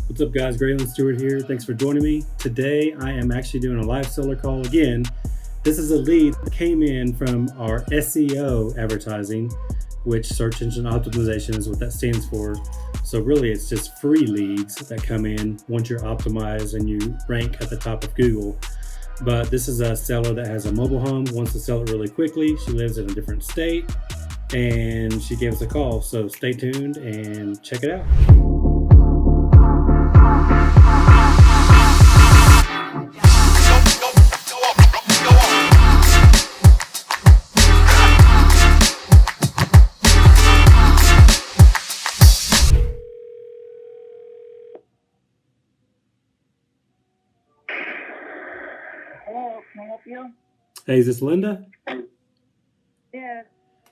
What's up, guys? Graylan Stewart here. Thanks for joining me. Today, I am actually doing a live seller call again. This is a lead that came in from our SEO advertising, which search engine optimization is what that stands for. So really, it's just free leads that come in once you're optimized and you rank at the top of Google. But this is a seller that has a mobile home, wants to sell it really quickly. She lives in a different state, and she gave us a call. So stay tuned and check it out. Hello, can I help you? Hey, is this Linda? Yes.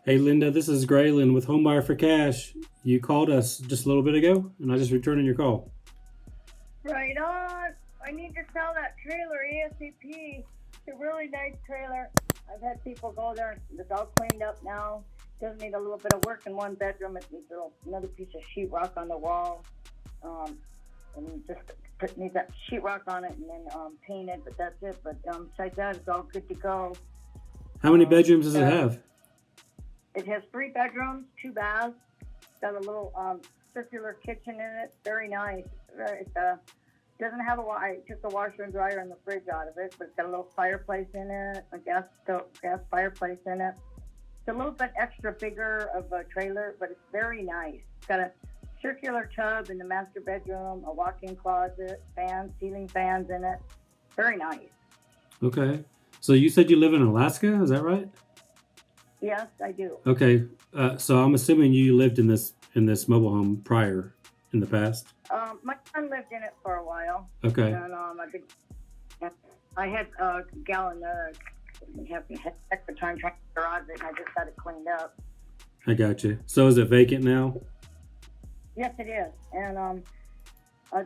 Hey, Linda, this is Graylan with Home Buyer for Cash. You called us just a little bit ago, and I just returning your call. Right on. I need to sell that trailer ASAP. It's a really nice trailer. I've had people go there. It's all cleaned up now. Does need a little bit of work in one bedroom. It needs another piece of sheetrock on the wall. And just needs that sheetrock on it and then paint it, but that's it. But besides that, it's all good to go. How many bedrooms does it have? It has 3 bedrooms, 2 baths. Got a little circular kitchen in it. Very nice. It doesn't have I took the washer and dryer and the fridge out of it, but it's got a little fireplace in it, a gas fireplace in it. It's a little bit extra bigger of a trailer, but it's very nice. It's got a circular tub in the master bedroom, a walk-in closet, ceiling fans in it. Very nice. Okay. So you said you live in Alaska, is that right? Yes, I do. Okay. So I'm assuming you lived in this mobile home prior in the past? My son lived in it for a while. Okay. And I had a gallon there. I had extra time trying to garage it, and I just got it cleaned up. I got you. So is it vacant now? Yes, it is. And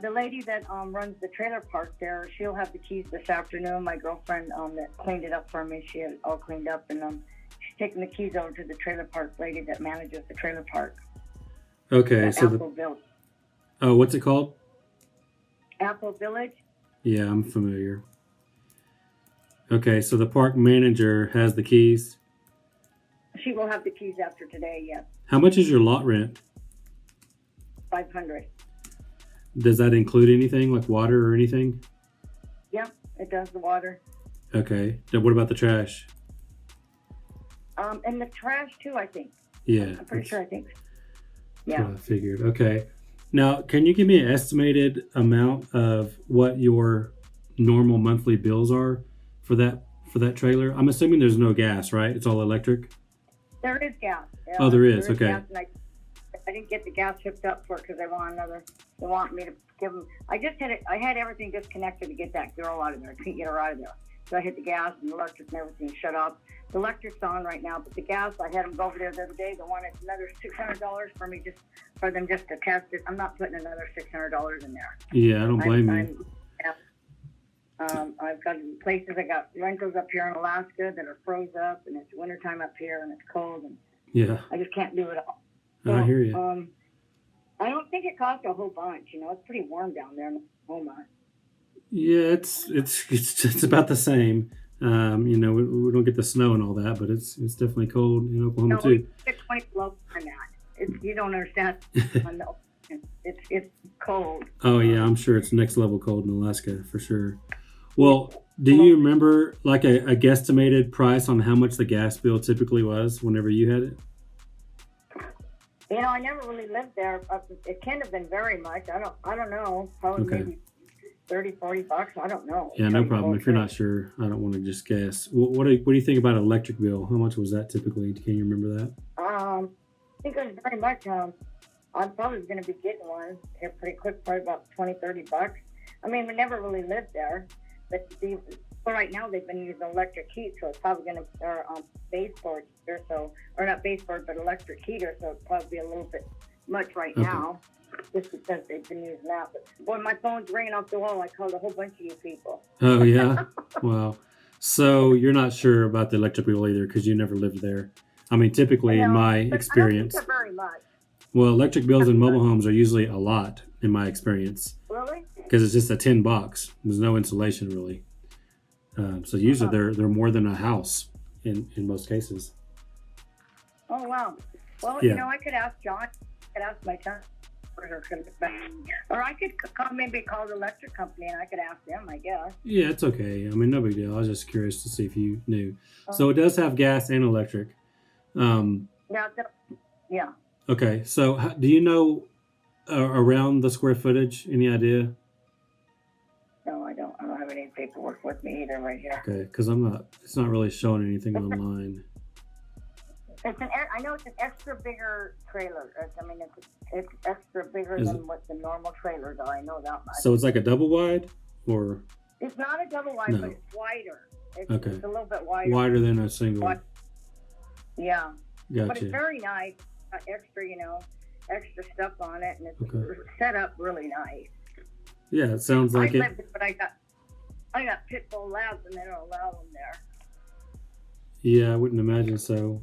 the lady that runs the trailer park there, she'll have the keys this afternoon. My girlfriend that cleaned it up for me, she had it all cleaned up, and she's taking the keys over to the trailer park lady that manages the trailer park. Okay, so Apple Village. Oh, what's it called? Apple Village. Yeah, I'm familiar. Okay, so the park manager has the keys. She will have the keys after today. Yes. How much is your lot rent? $500. Does that include anything like water or anything? Yep, it does the water. Okay. Then what about the trash? And the trash too, I think. Yeah. I'm pretty sure. I think. Yeah. Yeah. I figured. Okay. Now, can you give me an estimated amount of what your normal monthly bills are for that trailer? I'm assuming there's no gas, right? It's all electric. There is gas. Yeah, Oh, there is. Okay. Gas, and I didn't get the gas hooked up for it because they want me to give them. I had everything disconnected to get that girl out of there. I couldn't get her out of there. So I hit the gas and the electric and everything shut off. The electric's on right now, but the gas, I had them go over there the other day. They wanted another $600 for me for them to test it. I'm not putting another $600 in there. Yeah, I don't blame you. I've got places. I got rentals up here in Alaska that are froze up, and it's wintertime up here, and it's cold, and Yeah. I just can't do it all. So, I hear you. I don't think it costs a whole bunch. It's pretty warm down there in Oklahoma. Yeah, it's about the same. We don't get the snow and all that, but it's definitely cold in Oklahoma No, too. it's 20 below than that. You don't understand. It's cold. Oh yeah, I'm sure it's next level cold in Alaska for sure. Well, do you remember like a guesstimated price on how much the gas bill typically was whenever you had it? I never really lived there. It can't have been very much. I don't know. Probably Okay. maybe $30-$40. I don't know. Yeah, no problem. If you're not sure, I don't want to just guess. What do you think about electric bill? How much was that typically? Can you remember that? I think it was very much. I'm probably going to be getting one here pretty quick, probably about $20-$30. I mean, we never really lived there, but for right now they've been using electric heat, so it's probably going to baseboard here, or not baseboard, but electric heater, so it's probably a little bit much right now, just because they've been using that. But boy, my phone's ringing off the wall. I called a whole bunch of you people. Oh yeah, wow. So you're not sure about the electric bill either because you never lived there. I mean, typically in my experience, I don't think they're very much. well, electric bills in mobile homes are usually a lot in my experience. Really? because it's just a tin box. There's no insulation really. So usually they're more than a house in most cases. Oh wow. Well, Yeah. I could ask John. I could ask my son. Or I could maybe call the electric company and I could ask them, I guess. Yeah, it's okay. I mean, no big deal. I was just curious to see if you knew. So it does have gas and electric. Yeah. Okay. So do you know around the square footage? Any idea? No, I don't. I don't have any paperwork with me either right here. Okay, because it's not really showing anything online. I know it's an extra bigger trailer. It's extra bigger than what the normal trailers are. I know that much. So it's like a double wide, or? It's not a double wide, but it's wider. It's a little bit wider. Wider than a single. Yeah. Gotcha. But it's very nice. Extra stuff on it, and it's set up really nice. Yeah, it sounds like it. But I got pit bull labs, and they don't allow them there. Yeah, I wouldn't imagine so.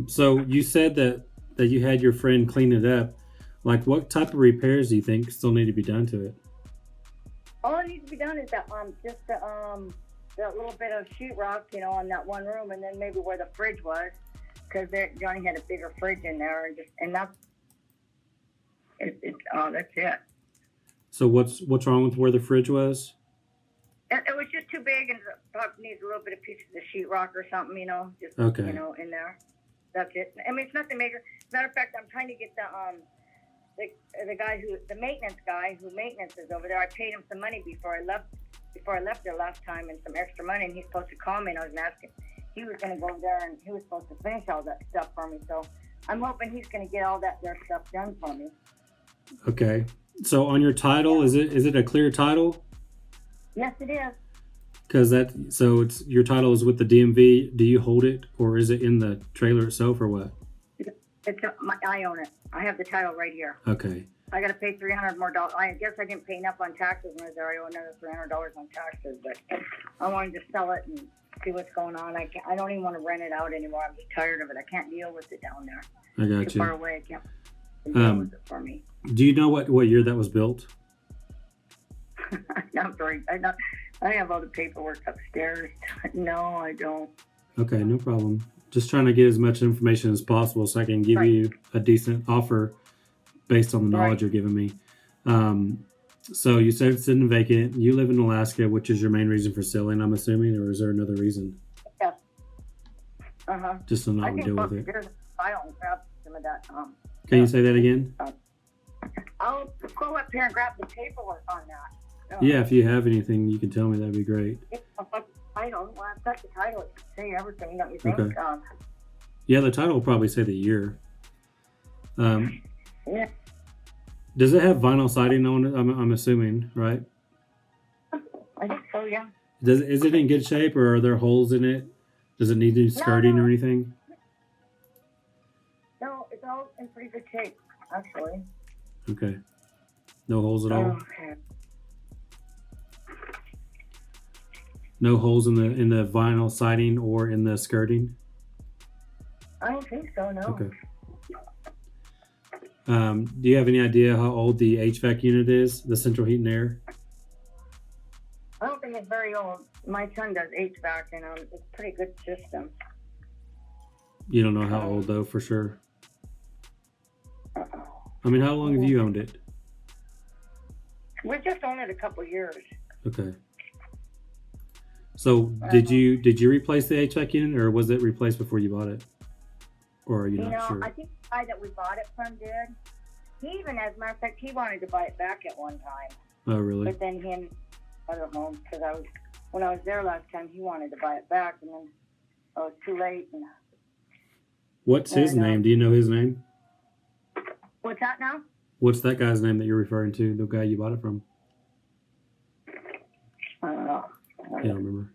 So you said that you had your friend clean it up. Like, what type of repairs do you think still need to be done to it? All that needs to be done is that that little bit of sheetrock, on that one room, and then maybe where the fridge was, because Johnny had a bigger fridge in there, and that's it. That's it. So what's wrong with where the fridge was? It was just too big, and probably needs a little bit of pieces of sheetrock or something, just okay. In there. That's it. I mean, it's nothing major. As a matter of fact, I'm trying to get the guy the maintenance guy who maintenances over there. I paid him some money before I left there last time, and some extra money, and he's supposed to call me, and I was asking. He was going to go there, and he was supposed to finish all that stuff for me. So I'm hoping he's going to get all that their stuff done for me. Okay. So on your title, is it a clear title? Yes, it is. Because it's your title is with the DMV. Do you hold it, or is it in the trailer itself, or what? I own it. I have the title right here. Okay. I got to pay $300 more. I guess I didn't pay enough on taxes when I was there. I owe another $300 on taxes, but I wanted to sell it and see what's going on. I don't even want to rent it out anymore. I'm just tired of it. I can't deal with it down there. I got Too you. far away. I can't deal with it for me. Do you know what year that was built? I'm sorry. I have all the paperwork upstairs. No, I don't. Okay, no problem. Just trying to get as much information as possible so I can give you a decent offer based on the knowledge you're giving me. So you said it's sitting vacant. You live in Alaska, which is your main reason for selling, I'm assuming, or is there another reason? Yes. Uh-huh. Just to not deal with it. I don't grab some of that. Can you say that again? I'll go up here and grab the paperwork on that. Yeah, if you have anything, you can tell me. That'd be great. I don't. Well, I've got the title. It can say everything that you think. Okay. Yeah, the title will probably say the year. Yeah. Does it have vinyl siding on it? I'm assuming, right? I think so, yeah. Is it in good shape, or are there holes in it? Does it need new skirting or anything? No, it's all in pretty good shape, actually. Okay. No holes at all? Okay. No holes in the vinyl siding or in the skirting? I don't think so, no. Okay. Do you have any idea how old the HVAC unit is, the central heat and air? I don't think it's very old. My son does HVAC, and it's a pretty good system. You don't know how old, though, for sure? I mean, how long have you owned it? We just owned it a couple years. Okay. So did you replace the HVAC unit, or was it replaced before you bought it? Or are you not sure? I think the guy that we bought it from did. He even, as a matter of fact, he wanted to buy it back at one time. Oh, really? But then he and other homes, because when I was there last time, he wanted to buy it back, and then it was too late. What's his name? Do you know his name? What's that now? What's that guy's name that you're referring to? The guy you bought it from? I don't know. I don't remember.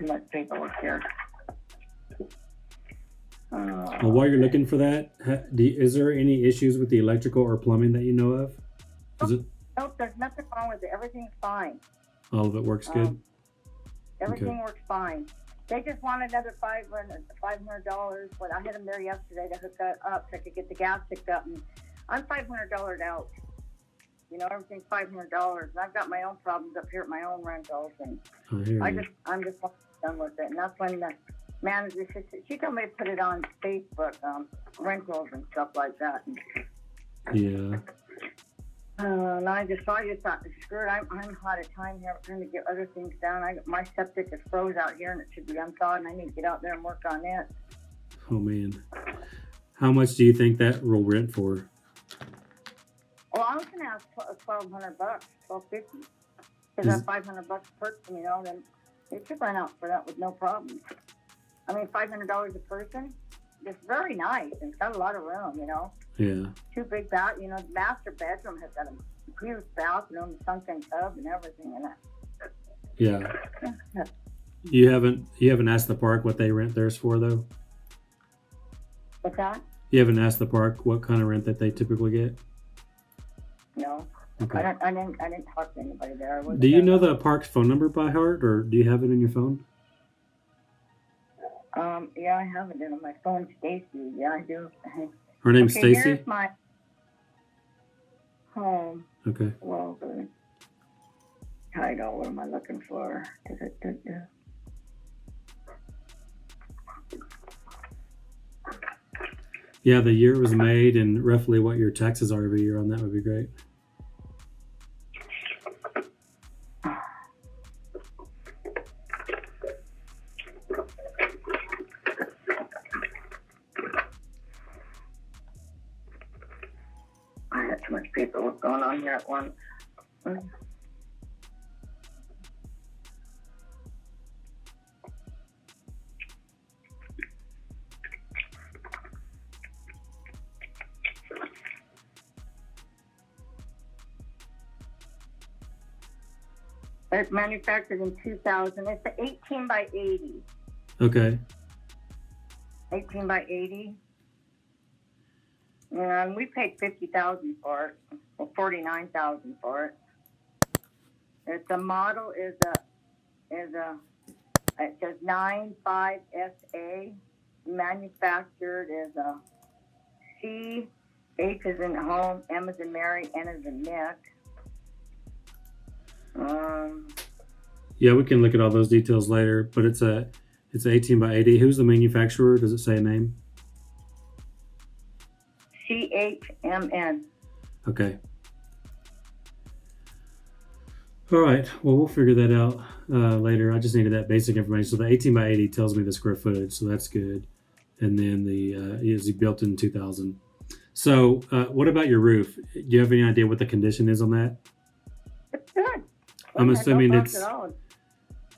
Too much paperwork here. Well, while you're looking for that, is there any issues with the electrical or plumbing that you know of? Nope, there's nothing wrong with it. Everything's fine. All of it works good? Everything works fine. They just want another $500. But I had them there yesterday to hook that up so I could get the gas hooked up, and I'm $500 out. You know, everything's $500, and I've got my own problems up here at my own rentals, and I'm just done with it. And that's when the manager, she told me to put it on Facebook, rentals and stuff like that. Yeah. And I just thought, screw it, I'm out of time here. I'm trying to get other things down. My septic is froze out here, and it should be unthawed, and I need to get out there and work on it. Oh, man. How much do you think that will rent for? Well, I was going to ask $1,200, $1,250, because that's $500 a person, you know, then it should run out for that with no problem. I mean, $500 a person, it's very nice, and it's got a lot of room, you know. Yeah. 2 big you know, the master bedroom has got a huge bathroom, sunken tub, and everything in it. Yeah. You haven't asked the park what they rent theirs for, though? What's that? You haven't asked the park what kind of rent that they typically get? No. Okay. I didn't talk to anybody there. Do you know the park's phone number by heart, or do you have it in your phone? Yeah, I have it in my phone, Stacy. Yeah, I do. Her name's Stacy? Here's my home. Okay. Well, the title, what am I looking for? Yeah, the year it was made and roughly what your taxes are every year on that would be great. I had too much paperwork going on here at once. It's manufactured in 2000. It's an 18 by 80. Okay. 18 by 80. And we paid $50,000 for it, or $49,000 for it. It's a model it says 95SA, manufactured is a C, H is in home, M is in Mary, N is in Nick. Yeah, we can look at all those details later, but it's 18 by 80. Who's the manufacturer? Does it say a name? CHMN. Okay. All right. Well, we'll figure that out later. I just needed that basic information. So the 18 by 80 tells me the square footage, so that's good. And then the is built in 2000. So what about your roof? Do you have any idea what the condition is on that? It's good. I'm assuming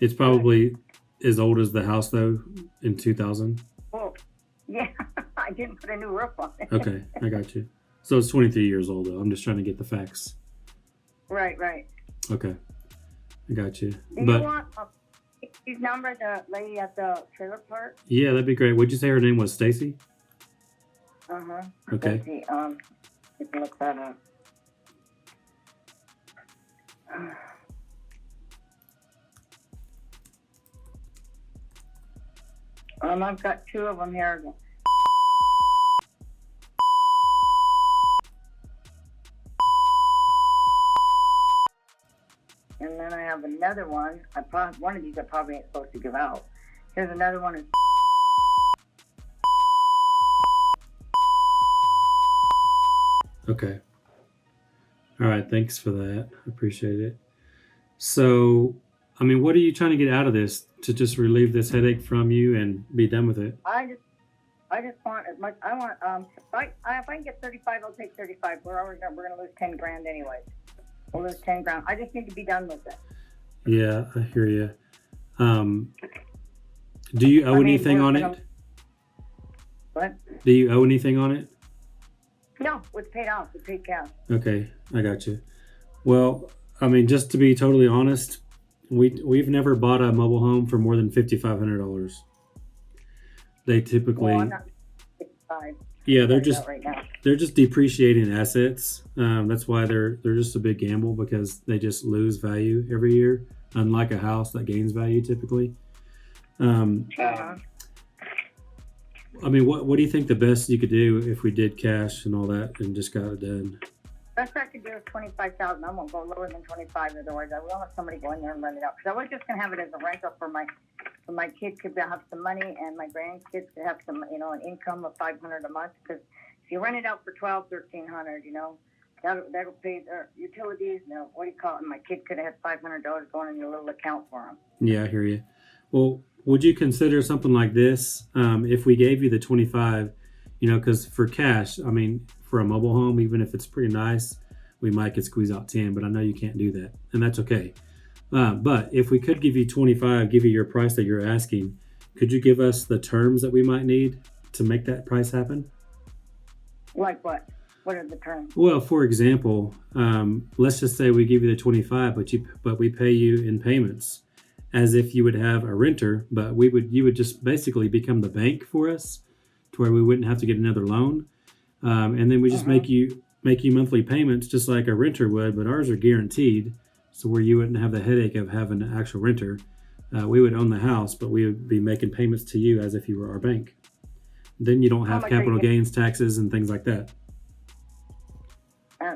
it's probably as old as the house, though, in 2000. Well, yeah, I didn't put a new roof on it. Okay, I got you. So it's 23 years old, though. I'm just trying to get the facts. Right. Okay, I got you. Do you want his number, the lady at the trailer park? Yeah, that'd be great. Would you say her name was Stacy? Uh-huh. Okay. Stacy, you can look that up. I've got 2 of them here. And then I have another one. One of these I probably ain't supposed to give out. Here's another one. Okay. All right. Thanks for that. I appreciate it. So, I mean, what are you trying to get out of this to just relieve this headache from you and be done with it? I just want as much. I want if I can get 35, I'll take 35. We're gonna lose 10 grand anyways. We'll lose 10 grand. I just need to be done with it. Yeah, I hear you. Do you owe anything on it? What? Do you owe anything on it? No, it's paid off. It's paid cash. Okay, I got you. Well, I mean, just to be totally honest, we've never bought a mobile home for more than $5,500. They typically, well, I'm not 65. Yeah, they're just depreciating assets. That's why they're just a big gamble, because they just lose value every year, unlike a house that gains value typically. Uh-huh. I mean, what do you think the best you could do if we did cash and all that and just got it done? Best I could do is 25,000. I won't go lower than 25. Otherwise, I will have somebody go in there and rent it out. Because I was just gonna have it as a rental for my kids could have some money and my grandkids could have some, an income of $500 a month. Because if you rent it out for $1,200, $1,300, that'll pay their utilities. What do you call it? And my kid could have had $500 going in a little account for them. Yeah, I hear you. Well, would you consider something like this if we gave you the 25? Because for cash, I mean, for a mobile home, even if it's pretty nice, we might could squeeze out 10. But I know you can't do that, and that's okay. But if we could give you 25, give you your price that you're asking, could you give us the terms that we might need to make that price happen? Like what? What are the terms? Well, for example, let's just say we give you the 25, but we pay you in payments, as if you would have a renter, but you would just basically become the bank for us, to where we wouldn't have to get another loan, and then we just make you monthly payments just like a renter would, but ours are guaranteed, so where you wouldn't have the headache of having an actual renter. We would own the house, but we would be making payments to you as if you were our bank. Then you don't have capital gains taxes and things like that.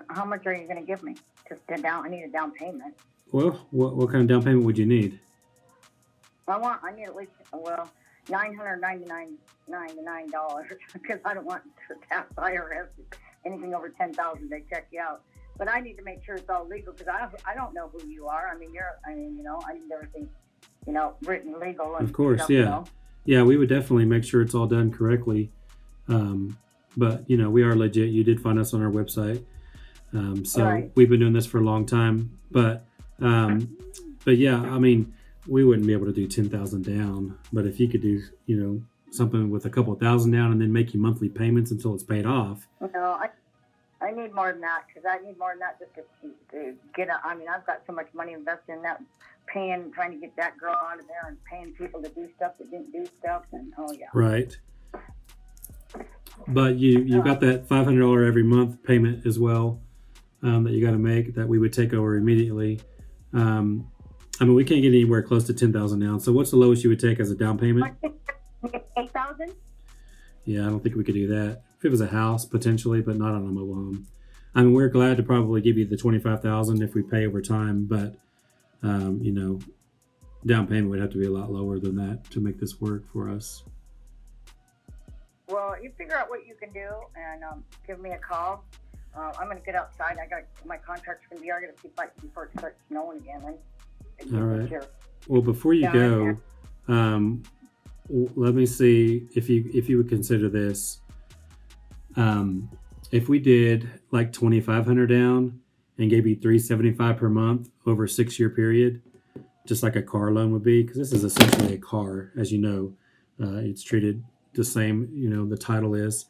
How much are you going to give me? I need a down payment. Well, what kind of down payment would you need? I need at least, $999 because I don't want to tax IRS anything over $10,000. They check you out, but I need to make sure it's all legal because I don't know who you are. I mean, I need everything, written legal. And of course, stuff, yeah. We would definitely make sure it's all done correctly. But we are legit. You did find us on our website, so right. We've been doing this for a long time. But yeah, I mean, we wouldn't be able to do 10,000 down, but if you could do, something with a couple thousand down and then make you monthly payments until it's paid off. No, I need more than that because I need more than that just to get I've got so much money invested in that, trying to get that girl out of there and paying people to do stuff that didn't do stuff. And Right. But you got that $500 every month payment as well that you got to make that we would take over immediately. We can't get anywhere close to 10,000 down. So what's the lowest you would take as a down payment? 8,000. Yeah, I don't think we could do that. If it was a house, potentially, but not on a mobile home. We're glad to probably give you the 25,000 if we pay over time, but down payment would have to be a lot lower than that to make this work for us. Well, you figure out what you can do and give me a call. I'm going to get outside. My contract's going to be. I got to see before it starts snowing again. All right. Well, before you go, let me see if you would consider this. If we did like 2,500 down and gave you $375 per month over a 6-year period, just like a car loan would be, because this is essentially a car, as you know, it's treated the same. The title is.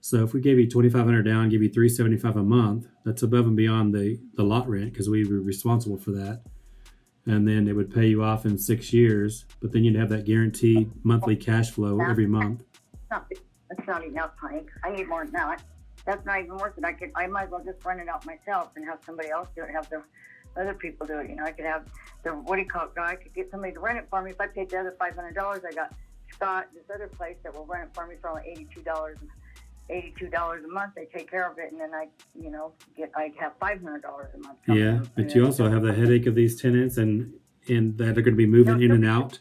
So if we gave you 2,500 down, give you $375 a month, that's above and beyond the lot rent because we were responsible for that. And then it would pay you off in 6 years, but then you'd have that guaranteed monthly cash flow every month. That's not enough, honey. I need more than that. That's not even worth it. I might as well just rent it out myself and have somebody else do it, have the other people do it. I could have I could get somebody to rent it for me. If I paid the other $500, I got Scott, this other place that will rent it for me for only $82 a month. They take care of it, and then I have $500 a month. Yeah, but you also have the headache of these tenants and that are going to be moving in and out.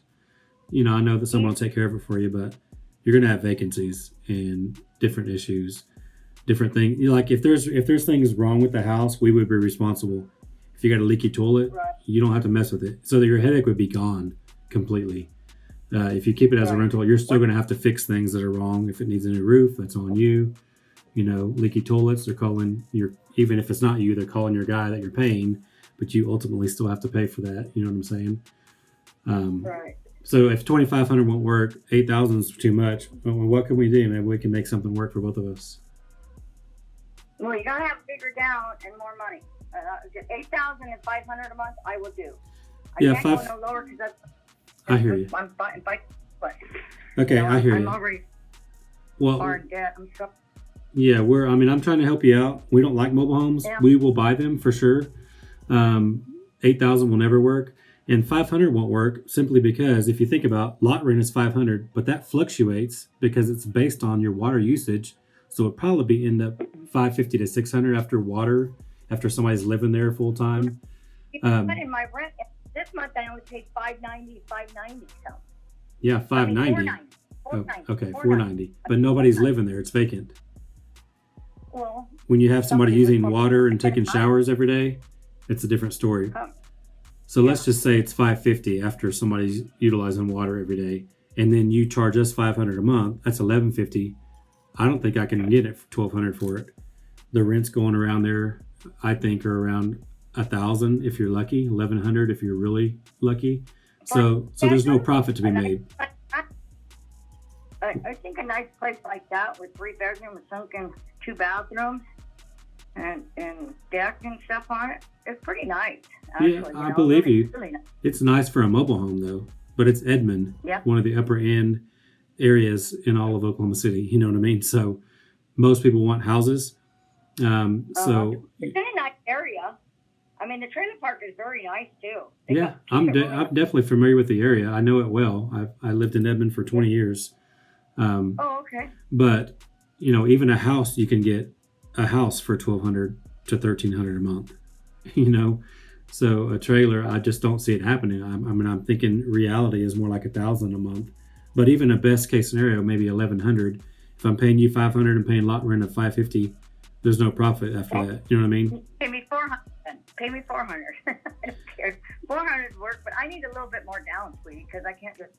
I know that someone will take care of it for you, but you're going to have vacancies and different issues, different things. Like if there's things wrong with the house, we would be responsible. If you got a leaky toilet, right, you don't have to mess with it, so that your headache would be gone completely. If you keep it as a rental, you're still going to have to fix things that are wrong. If it needs a new roof, that's on you. Leaky toilets, they're calling even if it's not you, they're calling your guy that you're paying, but you ultimately still have to pay for that. You know what I'm saying? Right. So if 2,500 won't work, 8,000 is too much. Well, what can we do? Maybe we can make something work for both of us. Well, you got to have bigger down and more money. 8,500 a month, I will do. I can't go no lower because that's. I hear you. Okay, I hear you. I'm already far in debt. I'm so. Yeah, I'm trying to help you out. We don't like mobile homes. Yeah. We will buy them for sure. 8,000 will never work. And 500 won't work simply because if you think about lot rent is 500, but that fluctuates because it's based on your water usage. So it'd probably end up 550 to 600 after somebody's living there full time. But in my rent this month, I only paid $590. So. Yeah, $590. Okay, $490. But nobody's living there; it's vacant. Well, when you have somebody using water and taking showers every day, it's a different story. So let's just say it's $550 after somebody's utilizing water every day, and then you charge us $500 a month. That's $1150. I don't think I can get it for $1,200 for it. The rent's going around there, I think, are around $1,000 if you're lucky, $1,100 if you're really lucky. So there's no profit to be made. I think a nice place like that with 3 bedrooms, sunken 2 bathrooms, and deck and stuff on it, it's pretty nice. Actually, yeah, I believe you. Really nice. It's nice for a mobile home though, but it's Edmond, one of the upper end areas in all of Oklahoma City. You know what I mean? So most people want houses. So it's in a nice area. I mean, the trailer park is very nice too. I'm definitely familiar with the area. I know it well. I lived in Edmond for 20 years. Okay. But even a house, you can get a house for $1,200 to $1,300 a month. So a trailer, I just don't see it happening. I'm thinking reality is more like $1,000 a month. But even a best case scenario, maybe $1,100. If I'm paying you $500 and paying lot rent of $550, there's no profit after that. You know what I mean? Pay me $400. Pay me $400. I don't care. $400 work, but I need a little bit more down, sweetie, because I can't just,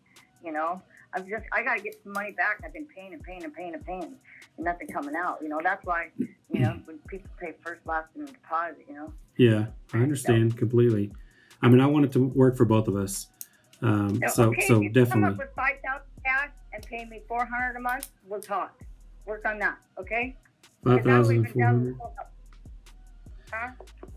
I got to get some money back. I've been paying and nothing coming out. That's why, when people pay first, last, and deposit, Yeah, I understand completely. I mean, I want it to work for both of us. So if definitely. Come up with $5,000 cash and pay me $400 a month. We'll talk. Work on that, okay? $5,400. Huh?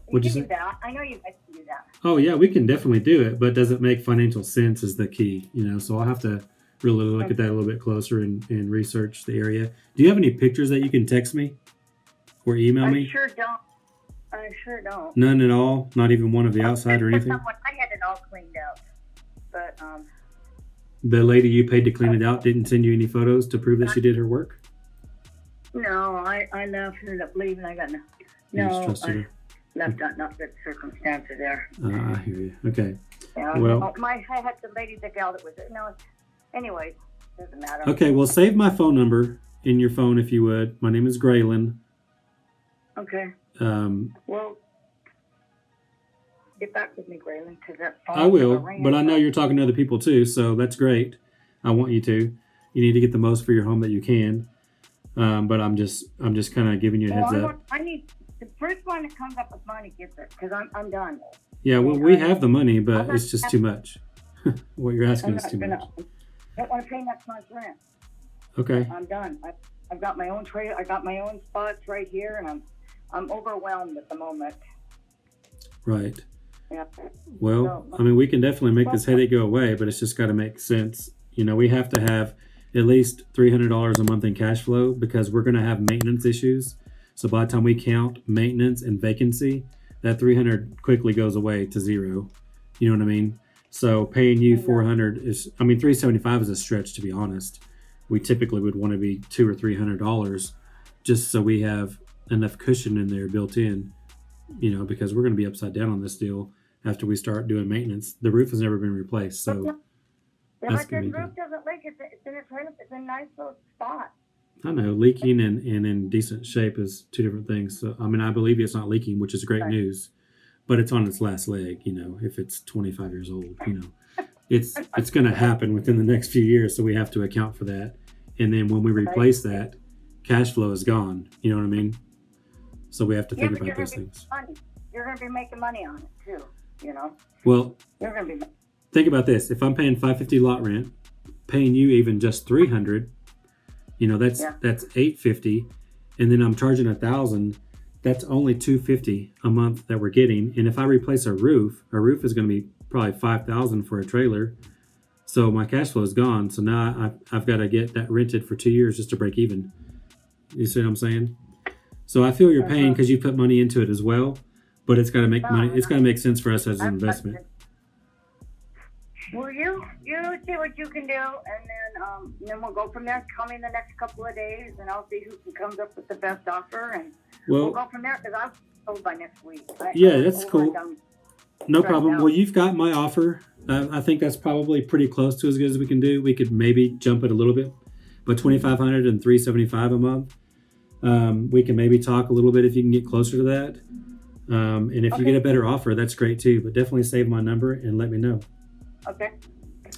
What'd you say? Do that. I know you guys can do that. Oh yeah, we can definitely do it, but does it make financial sense is the key. So I'll have to really look at that a little bit closer and research the area. Do you have any pictures that you can text me or email me? I sure don't. None at all? Not even one of the outside or anything? I had it all cleaned up, but the lady you paid to clean it out didn't send you any photos to prove that she did her work? No, I left, ended up leaving. I got left out not good circumstances there. I hear you. Okay. Yeah, well, I had the lady that got it with it. No, anyways, doesn't matter. Okay, well, save my phone number in your phone if you would. My name is Graylan. Okay. Well, get back with me, Graylan, because that phone. I will, but I know you're talking to other people too, so that's great. I want you to. You need to get the most for your home that you can. But I'm just kind of giving you a heads up. I need the first one that comes up with money gets it, because I'm done. Yeah, well, we have the money, but it's just too much. What you're asking is too much. I don't want to pay next month's rent. Okay. I'm done. I've got my own trailer. I got my own spots right here, and I'm overwhelmed at the moment. Right. Yeah. Well, I mean, we can definitely make this headache go away, but it's just got to make sense. We have to have at least $300 a month in cash flow because we're going to have maintenance issues. So by the time we count maintenance and vacancy, that $300 quickly goes away to zero. You know what I mean? So paying you $400 is, $375 is a stretch, to be honest. We typically would want to be $200 or $300 just so we have enough cushion in there built in, because we're going to be upside down on this deal after we start doing maintenance. The roof has never been replaced, so that's going to be roof doesn't leak. It's in it's a nice little spot. I know leaking and in decent shape is two different things. So I believe it's not leaking, which is great news, but it's on its last leg. If it's 25 years old, it's going to happen within the next few years. So we have to account for that. And then when we replace that, cash flow is gone. You know what I mean? So we have to think about those things. You're going to be making money on it too. Well, you're going to be. Think about this. If I'm paying $550 lot rent, paying you even just $300, that's $850, and then I'm charging $1,000. That's only $250 a month that we're getting. And if I replace a roof is going to be probably $5,000 for a trailer. So my cash flow is gone. So now I've got to get that rented for 2 years just to break even. You see what I'm saying? So I feel your pain because you put money into it as well, but it's got to make money. It's got to make sense for us as an investment. Well, you see what you can do, and then we'll go from there. Call me in the next couple of days, and I'll see who comes up with the best offer, and we'll go from there. Because I'm sold by next week. Yeah, that's cool. No problem. Out. Well, you've got my offer. I think that's probably pretty close to as good as we can do. We could maybe jump it a little bit, but $2,500 and $375 a month. We can maybe talk a little bit if you can get closer to that. And if you get a better offer, that's great too. But definitely save my number and let me know. Okay.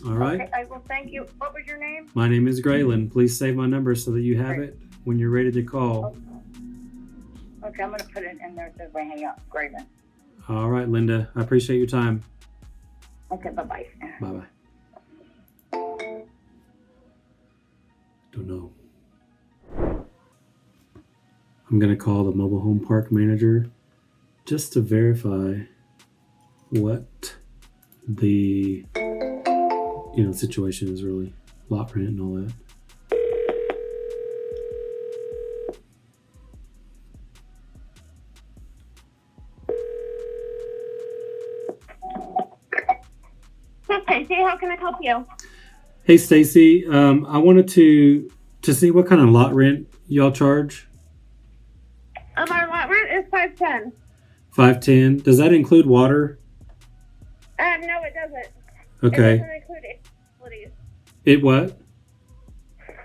All right. Okay, I will. Thank you. What was your name? My name is Graylan. Please save my number so that you have it when you're ready to call. Okay, I'm going to put it in there so we hang up. Graylan. All right, Linda. I appreciate your time. Okay, bye-bye. Bye-bye. Don't know. I'm going to call the mobile home park manager just to verify what the situation is really, lot rent and all that. Stacy, how can I help you? Hey, Stacy. I wanted to see what kind of lot rent y'all charge. Our lot rent is $510. $510. Does that include water? No, it doesn't. Okay. It doesn't include utilities. It what?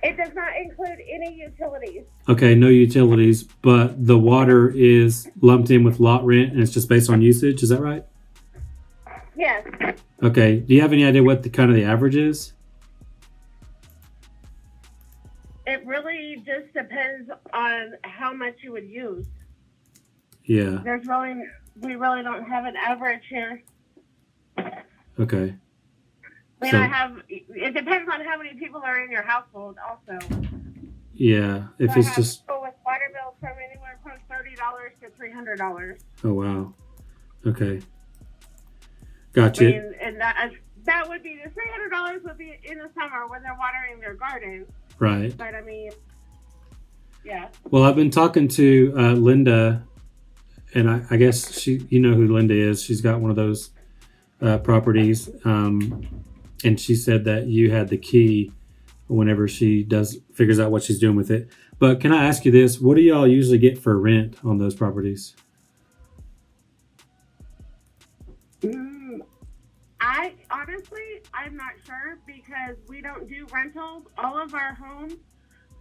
It does not include any utilities. Okay, no utilities, but the water is lumped in with lot rent, and it's just based on usage. Is that right? Yes. Okay. Do you have any idea what the kind of the average is? It really just depends on how much you would use. Yeah. We really don't have an average here. Okay. It depends on how many people are in your household also. Yeah. If so it's just people with water bills from anywhere from $30 to $300. Oh wow. Okay. Gotcha. And that would be the $300 would be in the summer when they're watering their garden. Right. But yeah. Well, I've been talking to Linda, and I guess you know who Linda is. She's got one of those properties, and she said that you had the key whenever she figures out what she's doing with it. But can I ask you this? What do y'all usually get for rent on those properties? I'm not sure because we don't do rentals. All of our homes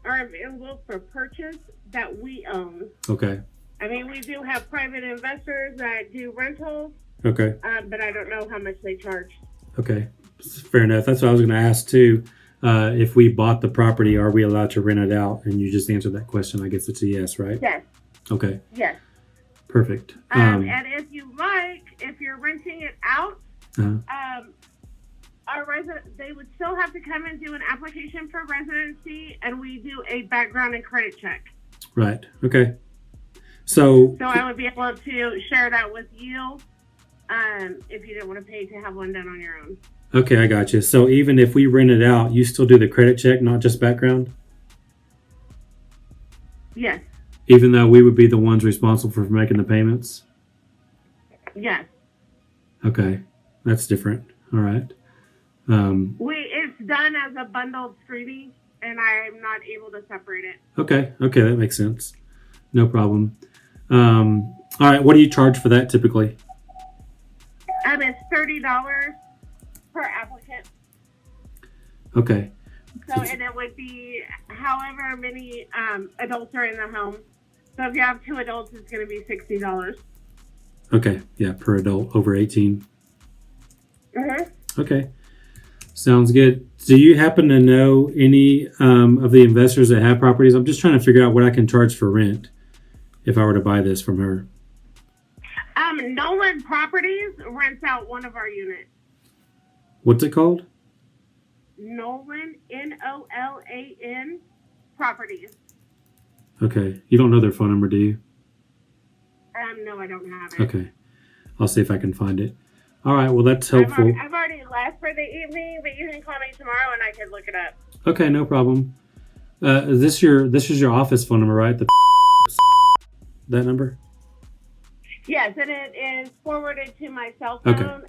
are available for purchase that we own. Okay. I mean, we do have private investors that do rentals. Okay. But I don't know how much they charge. Okay. Fair enough. That's what I was going to ask too. If we bought the property, are we allowed to rent it out? And you just answered that question. I guess it's a yes, right? Yes. Okay. Yes. Perfect. And if you're renting it out, they would still have to come and do an application for residency, and we do a background and credit check. Right. Okay. So I would be able to share that with you if you didn't want to pay to have one done on your own. Okay, I got you. So even if we rent it out, you still do the credit check, not just background? Yes. Even though we would be the ones responsible for making the payments? Yes. Okay. That's different. All right. It's done as a bundled screening, and I'm not able to separate it. Okay, that makes sense. No problem. All right, what do you charge for that typically? It's $30 per applicant. Okay. And it would be however many adults are in the home. So if you have 2 adults, it's going to be $60. Okay, yeah, per adult over 18. Mm-hmm. Okay. Sounds good. Do you happen to know any of the investors that have properties? I'm just trying to figure out what I can charge for rent if I were to buy this from her. Nolan Properties rents out one of our units. What's it called? Nolan, Nolan Properties. Okay. You don't know their phone number, do you? No, I don't have it. Okay. I'll see if I can find it. All right. Well, that's helpful. I've already left for the evening, but you can call me tomorrow and I can look it up. Okay, no problem. This is your office phone number, right? That number? Yes, and it is forwarded to my cell phone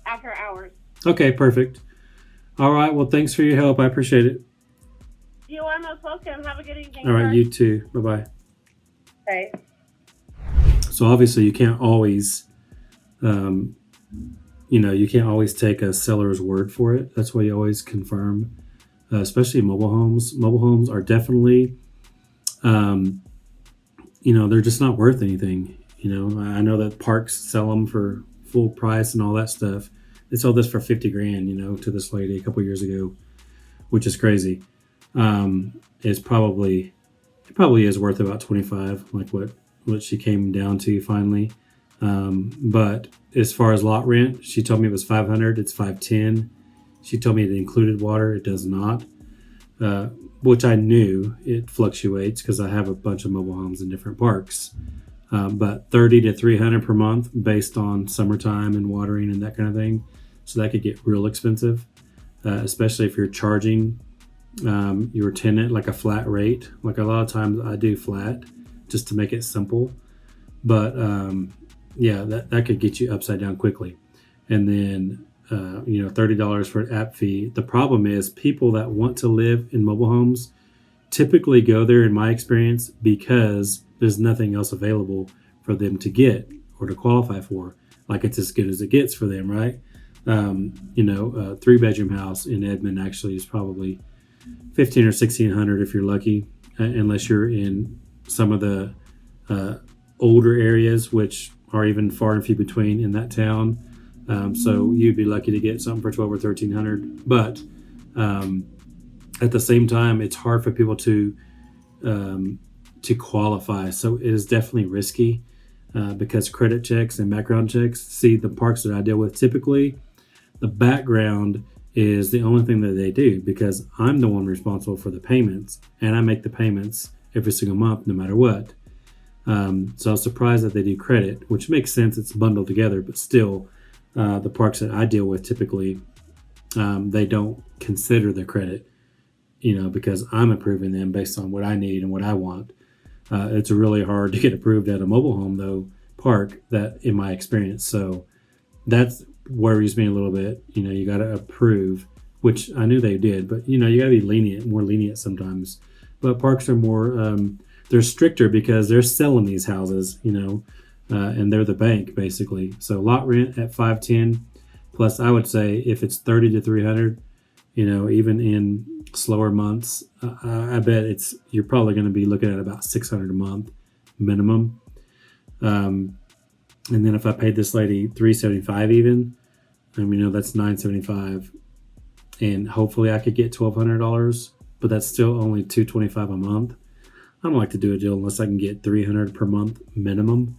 after hours. Okay, perfect. All right. Well, thanks for your help. I appreciate it. You are most welcome. Have a good evening. All right, sir. you too. Bye bye. Okay. So obviously, you can't always, um, you can't always take a seller's word for it. That's why you always confirm, especially mobile homes. Mobile homes are definitely, um, they're just not worth anything. I know that parks sell them for full price and all that stuff. They sold this for 50 grand, to this lady a couple years ago, which is crazy. It's probably it probably is worth about 25, like what she came down to finally. But as far as lot rent, she told me it was 500. It's 510. She told me it included water. It does not, uh, which I knew it fluctuates because I have a bunch of mobile homes in different parks. But 30 to 300 per month based on summertime and watering and that kind of thing. So that could get real expensive, especially if you're charging your tenant like a flat rate. Like a lot of times I do flat just to make it simple. But yeah, that could get you upside down quickly. And then, $30 for an app fee. The problem is people that want to live in mobile homes typically go there, in my experience, because there's nothing else available for them to get or to qualify for. Like it's as good as it gets for them, right? A 3-bedroom house in Edmond actually is probably 15 or 1600 if you're lucky, unless you're in some of the older areas, which are even far and few between in that town. So you'd be lucky to get something for 12 or 1300. But at the same time, it's hard for people to qualify. So it is definitely risky because credit checks and background checks. See, the parks that I deal with typically, the background is the only thing that they do because I'm the one responsible for the payments, and I make the payments every single month no matter what. So I was surprised that they do credit, which makes sense. It's bundled together, but still, the parks that I deal with typically, they don't consider the credit, because I'm approving them based on what I need and what I want. It's really hard to get approved at a mobile home, though, park, that in my experience. So that's worries me a little bit. You got to approve, which I knew they did, but you got to be more lenient sometimes. But parks are more, they're stricter because they're selling these houses, and they're the bank basically. So lot rent at 510, plus I would say if it's 30 to 300, even in slower months, I bet you're probably going to be looking at about 600 a month minimum. And then if I paid this lady 375 even, that's 975, and hopefully I could get $1,200, but that's still only $225 a month. I don't like to do a deal unless I can get 300 per month minimum.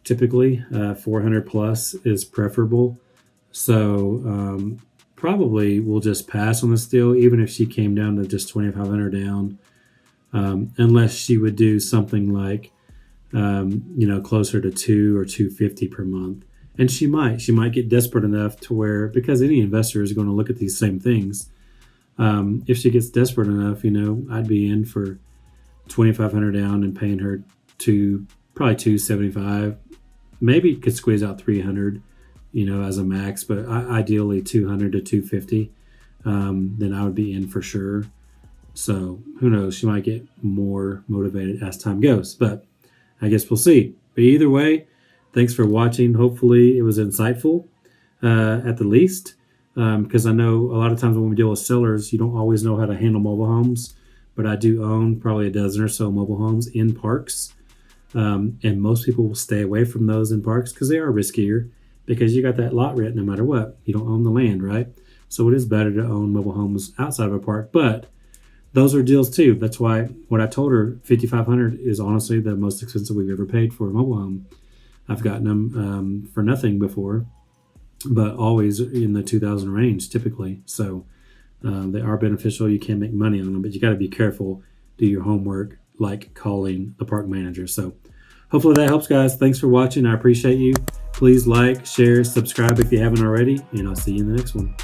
Typically, 400 plus is preferable. So probably we'll just pass on this deal, even if she came down to just 2,500 down, unless she would do something like, closer to 2 or 250 per month. And she might get desperate enough to where, because any investor is going to look at these same things. If she gets desperate enough, I'd be in for 2,500 down and paying her probably 275. Maybe could squeeze out 300, as a max, but ideally 200 to 250. Then I would be in for sure. So who knows? She might get more motivated as time goes, but I guess we'll see. But either way, thanks for watching. Hopefully it was insightful at the least, because I know a lot of times when we deal with sellers, you don't always know how to handle mobile homes. But I do own probably a dozen or so mobile homes in parks. And most people will stay away from those in parks because they are riskier, because you got that lot rent no matter what. You don't own the land, right? So it is better to own mobile homes outside of a park. But those are deals too. That's why what I told her, $5,500 is honestly the most expensive we've ever paid for a mobile home. I've gotten them for nothing before, but always in the 2,000 range typically. So they are beneficial. You can make money on them, but you got to be careful. Do your homework, like calling the park manager. So hopefully that helps, guys. Thanks for watching. I appreciate you. Please like, share, subscribe if you haven't already, and I'll see you in the next one.